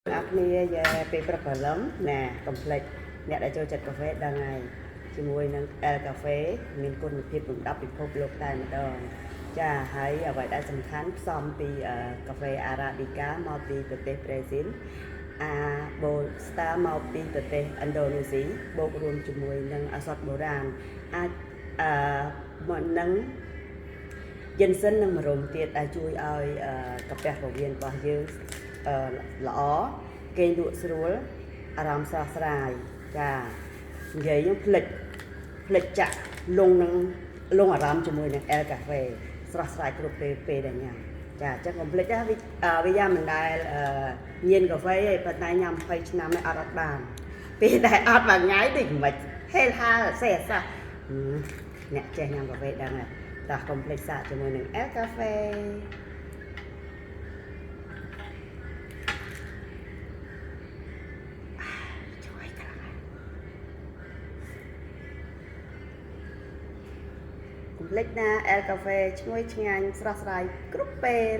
អ្នកគ្នាយកពេលព្រឹកព្រលឹមណាកុំភ្លេចអ្នកដែលចូលចិត្តកាហ្វេដឹងហើយជាមួយនឹង L កាហ្វេមានគុណភាពលំដាប់ពិភពលោកតែម្ដងចាហើយអ្វីដែលសំខាន់ផ្សំពីកាហ្វេ Arabica មកពីប្រទេសប្រេស៊ីលRobusta មកពីប្រទេសឥណ្ឌូនេស៊ីបូករួមជាមួយនឹងឱសថបុរាណអាចមកនឹងយិនសិននិងមរំទៀតដែលជួយឲ្យកាពះពោះវៀនរបស់យើងល្អគេងលក់ស្រួលអារម្មណ៍ស្រស់ស្រាយចានិយាយយើងភ្លេចចាក់លងអារម្មណ៍ជាមួយនឹង L កាហ្វេស្រស់ស្រាយគ្រប់ពេលដែលញ៉ាំចាអញ្ចឹងកុំភ្លេចណាវាយ៉ាងមិនដែលញៀនកាហ្វេឯងប៉ុន្តែញ៉ាំ20ឆ្នាំឯងអត់បានពេលដែលអត់មួយថ្ងៃដូចមិនហេលហាលសេះសោះអ្នកចេះញ៉ាំកាហ្វេដឹងហើយតោះកុំភ្លេចសាកជាមួយនឹង L កាហ្វេកុំភ្លេចណា L កាហ្វេឈ្ងុយឆ្ងាញ់ស្រស់ស្រាយគ្រប់ពេល